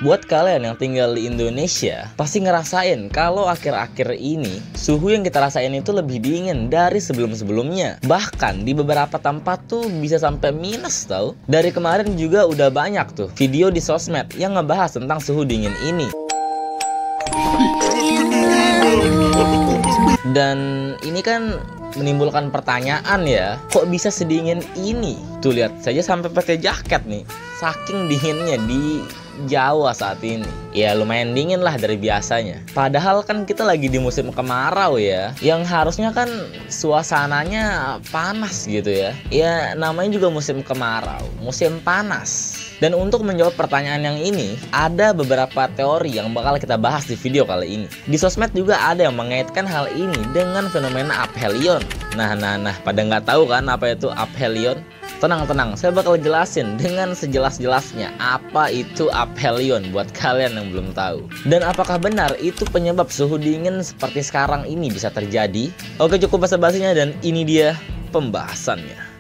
Buat kalian yang tinggal di Indonesia, pasti ngerasain kalau akhir-akhir ini suhu yang kita rasain itu lebih dingin dari sebelum-sebelumnya. Bahkan di beberapa tempat tuh bisa sampai minus tau. Dari kemarin juga udah banyak tuh video di sosmed yang ngebahas tentang suhu dingin ini. Dan ini kan menimbulkan pertanyaan ya, kok bisa sedingin ini? Tuh lihat saja sampai pakai jaket nih. Saking dinginnya di Jawa saat ini. Ya lumayan dingin lah dari biasanya. Padahal kan kita lagi di musim kemarau ya, yang harusnya kan suasananya panas gitu ya. Ya namanya juga musim kemarau, musim panas. Dan untuk menjawab pertanyaan yang ini, ada beberapa teori yang bakal kita bahas di video kali ini. Di sosmed juga ada yang mengaitkan hal ini dengan fenomena aphelion. Nah, pada nggak tahu kan apa itu aphelion? Tenang, saya bakal jelasin dengan sejelas-jelasnya apa itu aphelion buat kalian yang belum tahu. Dan apakah benar itu penyebab suhu dingin seperti sekarang ini bisa terjadi? Oke, cukup basa-basinya dan ini dia pembahasannya.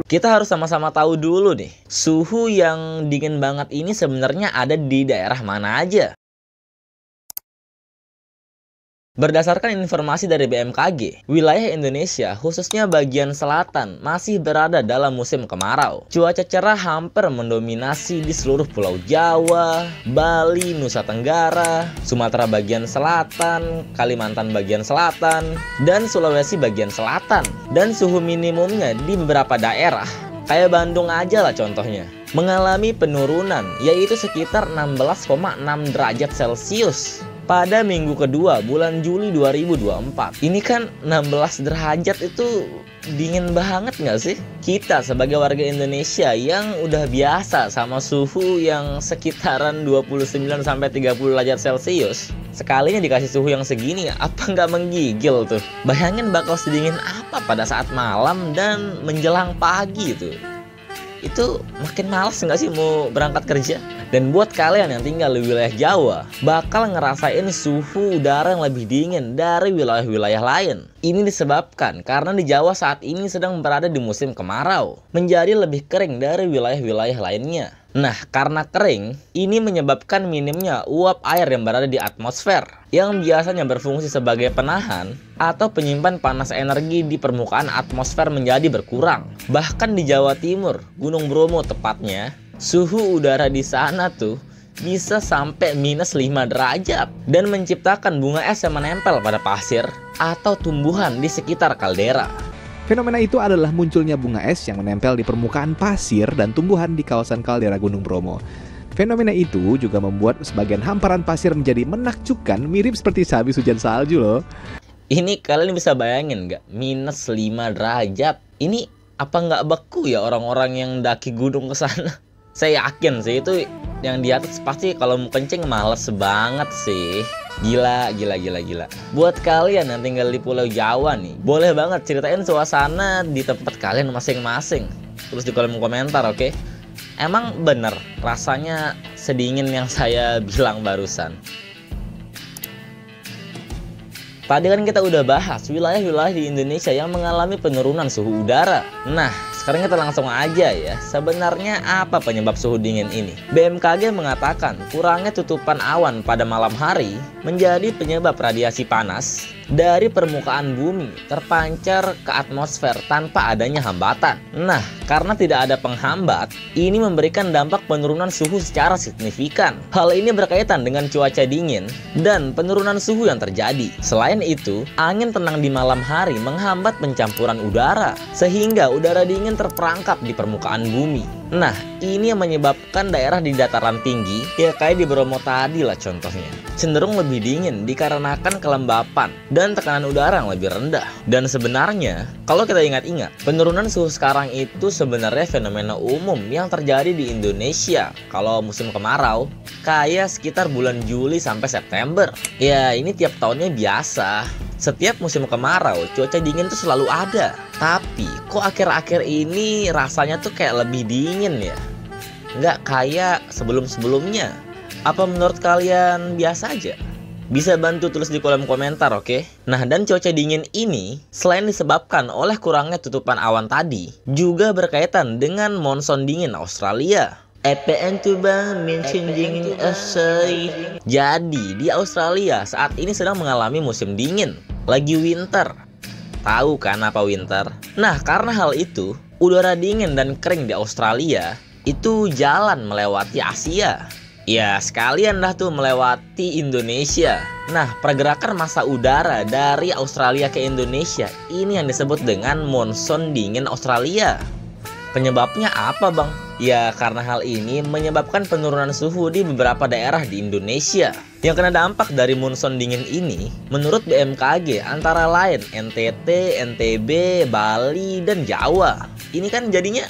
Kita harus sama-sama tahu dulu nih, suhu yang dingin banget ini sebenarnya ada di daerah mana aja. Berdasarkan informasi dari BMKG, wilayah Indonesia khususnya bagian selatan masih berada dalam musim kemarau. Cuaca cerah hampir mendominasi di seluruh Pulau Jawa, Bali, Nusa Tenggara, Sumatera bagian selatan, Kalimantan bagian selatan, dan Sulawesi bagian selatan. Dan suhu minimumnya di beberapa daerah, kayak Bandung aja lah contohnya, mengalami penurunan yaitu sekitar 16,6 derajat Celcius. Pada minggu kedua bulan Juli 2024. Ini kan 16 derajat itu dingin banget nggak sih? Kita sebagai warga Indonesia yang udah biasa sama suhu yang sekitaran 29-30 derajat Celcius, sekalinya dikasih suhu yang segini, apa nggak menggigil tuh? Bayangin bakal sedingin apa pada saat malam dan menjelang pagi tuh. Itu makin males nggak sih mau berangkat kerja? Dan buat kalian yang tinggal di wilayah Jawa, bakal ngerasain suhu udara yang lebih dingin dari wilayah-wilayah lain. Ini disebabkan karena di Jawa saat ini sedang berada di musim kemarau, menjadi lebih kering dari wilayah-wilayah lainnya. Nah, karena kering, ini menyebabkan minimnya uap air yang berada di atmosfer, yang biasanya berfungsi sebagai penahan atau penyimpan panas energi di permukaan atmosfer menjadi berkurang. Bahkan di Jawa Timur, Gunung Bromo tepatnya, suhu udara di sana tuh bisa sampai minus 5 derajat dan menciptakan bunga es yang menempel pada pasir atau tumbuhan di sekitar kaldera. Fenomena itu adalah munculnya bunga es yang menempel di permukaan pasir dan tumbuhan di kawasan kaldera Gunung Bromo. Fenomena itu juga membuat sebagian hamparan pasir menjadi menakjubkan, mirip seperti sehabis hujan salju loh. Ini kalian bisa bayangin nggak? Minus 5 derajat. Ini apa nggak beku ya orang-orang yang daki gunung ke sana? Saya yakin sih itu yang di atas pasti kalau mau kencing males banget sih. Gila. Buat kalian yang tinggal di Pulau Jawa nih, boleh banget ceritain suasana di tempat kalian masing-masing. Terus di kolom komentar, oke? Emang bener rasanya sedingin yang saya bilang barusan? Tadi kan kita udah bahas wilayah-wilayah di Indonesia yang mengalami penurunan suhu udara. Nah, sekarang kita langsung aja ya, sebenarnya apa penyebab suhu dingin ini? BMKG mengatakan kurangnya tutupan awan pada malam hari menjadi penyebab radiasi panas dari permukaan bumi terpancar ke atmosfer tanpa adanya hambatan. Nah, karena tidak ada penghambat, ini memberikan dampak penurunan suhu secara signifikan. Hal ini berkaitan dengan cuaca dingin dan penurunan suhu yang terjadi. Selain itu, angin tenang di malam hari menghambat pencampuran udara, sehingga udara dingin terperangkap di permukaan bumi. Nah, ini yang menyebabkan daerah di dataran tinggi, ya kayak di Bromo tadi lah contohnya, cenderung lebih dingin dikarenakan kelembapan dan tekanan udara yang lebih rendah. Dan sebenarnya, kalau kita ingat-ingat, penurunan suhu sekarang itu sebenarnya fenomena umum yang terjadi di Indonesia kalau musim kemarau, kayak sekitar bulan Juli sampai September. Ya, ini tiap tahunnya biasa. Setiap musim kemarau, cuaca dingin tuh selalu ada. Tapi, kok akhir-akhir ini rasanya tuh kayak lebih dingin ya? Nggak kayak sebelum-sebelumnya. Apa menurut kalian biasa aja? Bisa bantu tulis di kolom komentar, oke? Nah, dan cuaca dingin ini selain disebabkan oleh kurangnya tutupan awan tadi, juga berkaitan dengan monsoon dingin Australia. Apaan tuh bang, monsoon dingin Australia? Jadi di Australia saat ini sedang mengalami musim dingin, lagi winter. Tahu kan apa winter? Nah, karena hal itu, udara dingin dan kering di Australia itu jalan melewati Asia. Ya, sekalian dah tuh melewati Indonesia. Nah, pergerakan massa udara dari Australia ke Indonesia ini yang disebut dengan monsoon dingin Australia. Penyebabnya apa, Bang? Ya, karena hal ini menyebabkan penurunan suhu di beberapa daerah di Indonesia. Yang kena dampak dari monsoon dingin ini, menurut BMKG antara lain NTT, NTB, Bali, dan Jawa. Ini kan jadinya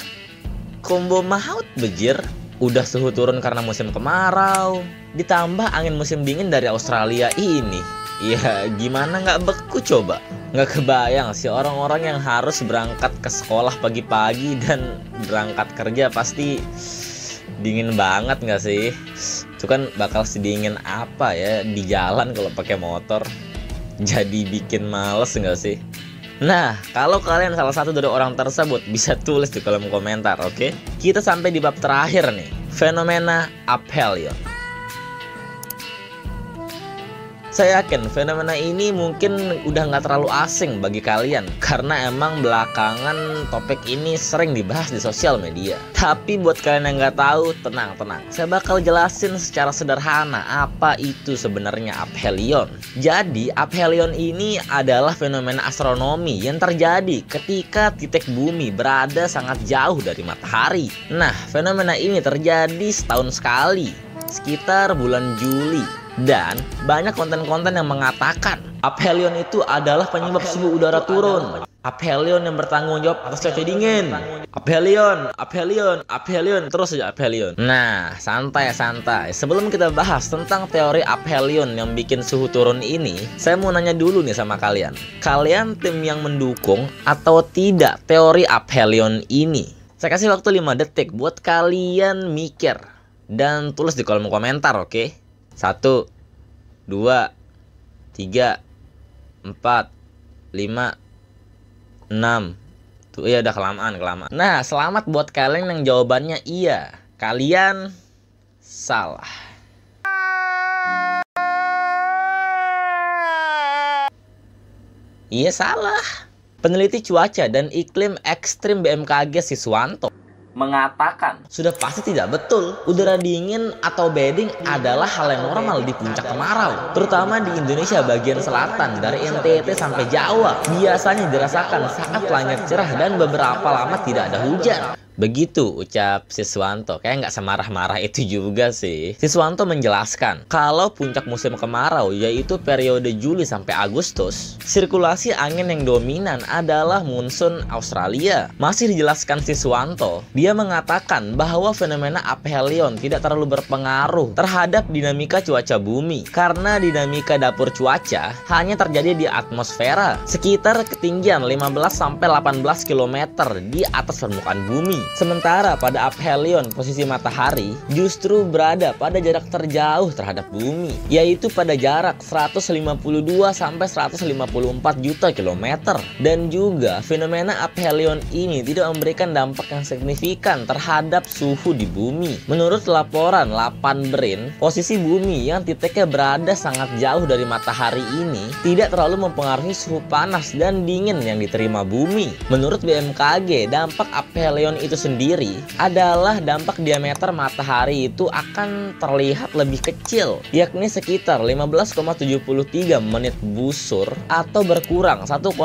combo maut bejir. Udah suhu turun karena musim kemarau, ditambah angin musim dingin dari Australia ini. Ya gimana nggak beku coba? Nggak kebayang sih orang-orang yang harus berangkat ke sekolah pagi-pagi dan berangkat kerja pasti dingin banget nggak sih? Itu kan bakal sedingin apa ya di jalan kalau pakai motor. Jadi bikin males nggak sih? Nah, kalau kalian salah satu dari orang tersebut bisa tulis di kolom komentar, oke? Kita sampai di bab terakhir nih, fenomena aphelion. Saya yakin fenomena ini mungkin udah nggak terlalu asing bagi kalian karena emang belakangan topik ini sering dibahas di sosial media. Tapi buat kalian yang nggak tahu, tenang. Saya bakal jelasin secara sederhana apa itu sebenarnya aphelion. Jadi aphelion ini adalah fenomena astronomi yang terjadi ketika titik bumi berada sangat jauh dari matahari. Nah, fenomena ini terjadi setahun sekali, sekitar bulan Juli. Dan banyak konten-konten yang mengatakan aphelion itu adalah penyebab suhu udara turun. Aphelion yang bertanggung jawab atas cuaca dingin. Aphelion, terus saja aphelion. Nah, santai. Sebelum kita bahas tentang teori aphelion yang bikin suhu turun ini, saya mau nanya dulu nih sama kalian. Kalian tim yang mendukung atau tidak teori aphelion ini? Saya kasih waktu 5 detik buat kalian mikir dan tulis di kolom komentar, oke? 1, 2, 3, 4, 5, 6. Tuh ya udah kelamaan. Nah, selamat buat kalian yang jawabannya iya. Kalian salah. Iya, salah. Peneliti cuaca dan iklim ekstrim BMKG Siswanto mengatakan sudah pasti tidak betul. Udara dingin atau bedding adalah hal yang normal di puncak kemarau, terutama di Indonesia bagian selatan dari NTT sampai Jawa. Biasanya dirasakan saat langit cerah dan beberapa lama tidak ada hujan. Begitu ucap Siswanto. Kayak nggak semarah-marah itu juga sih. Siswanto menjelaskan kalau puncak musim kemarau yaitu periode Juli sampai Agustus, sirkulasi angin yang dominan adalah monsoon Australia. Masih dijelaskan Siswanto, dia mengatakan bahwa fenomena aphelion tidak terlalu berpengaruh terhadap dinamika cuaca bumi karena dinamika dapur cuaca hanya terjadi di atmosfera sekitar ketinggian 15-18 km di atas permukaan bumi. Sementara pada aphelion posisi matahari justru berada pada jarak terjauh terhadap bumi, yaitu pada jarak 152-154 juta kilometer. Dan juga fenomena aphelion ini tidak memberikan dampak yang signifikan terhadap suhu di bumi. Menurut laporan Lapan Brin, posisi bumi yang titiknya berada sangat jauh dari matahari ini tidak terlalu mempengaruhi suhu panas dan dingin yang diterima bumi. Menurut BMKG, dampak aphelion itu sendiri adalah dampak diameter matahari itu akan terlihat lebih kecil, yakni sekitar 15,73 menit busur atau berkurang 1,68%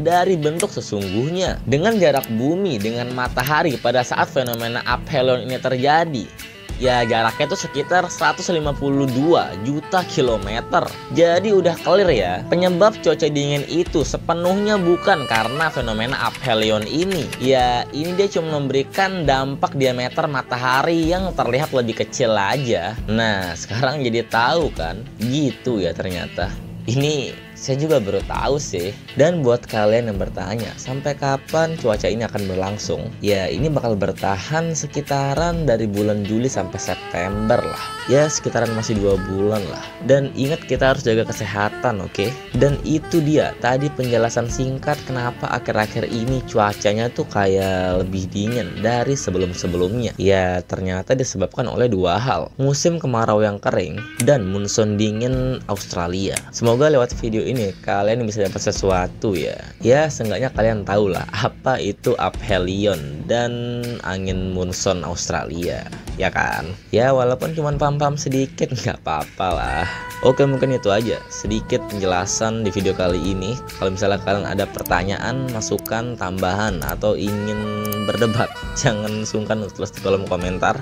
dari bentuk sesungguhnya. Dengan jarak bumi dengan matahari pada saat fenomena aphelion ini terjadi, ya jaraknya itu sekitar 152 juta kilometer. Jadi udah clear ya, penyebab cuaca dingin itu sepenuhnya bukan karena fenomena aphelion ini. Ya ini dia cuma memberikan dampak diameter matahari yang terlihat lebih kecil aja. Nah sekarang jadi tahu kan, gitu ya ternyata. Ini saya juga baru tahu sih. Dan buat kalian yang bertanya, sampai kapan cuaca ini akan berlangsung? Ya, ini bakal bertahan sekitaran dari bulan Juli sampai September lah. Ya, sekitaran masih 2 bulan lah. Dan ingat, kita harus jaga kesehatan, oke? Dan itu dia tadi penjelasan singkat kenapa akhir-akhir ini cuacanya tuh kayak lebih dingin dari sebelum-sebelumnya. Ya, ternyata disebabkan oleh 2 hal. Musim kemarau yang kering dan monsoon dingin Australia. Semoga lewat video ini kalian bisa dapat sesuatu ya. Ya, seenggaknya kalian tahu lah apa itu aphelion dan angin monsoon Australia, ya kan? Ya, walaupun cuma paham-paham sedikit nggak apa-apa lah. Oke, mungkin itu aja sedikit penjelasan di video kali ini. Kalau misalnya kalian ada pertanyaan, masukan, tambahan, atau ingin berdebat, jangan sungkan untuk tulis di kolom komentar.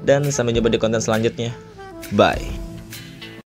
Dan sampai jumpa di konten selanjutnya. Bye.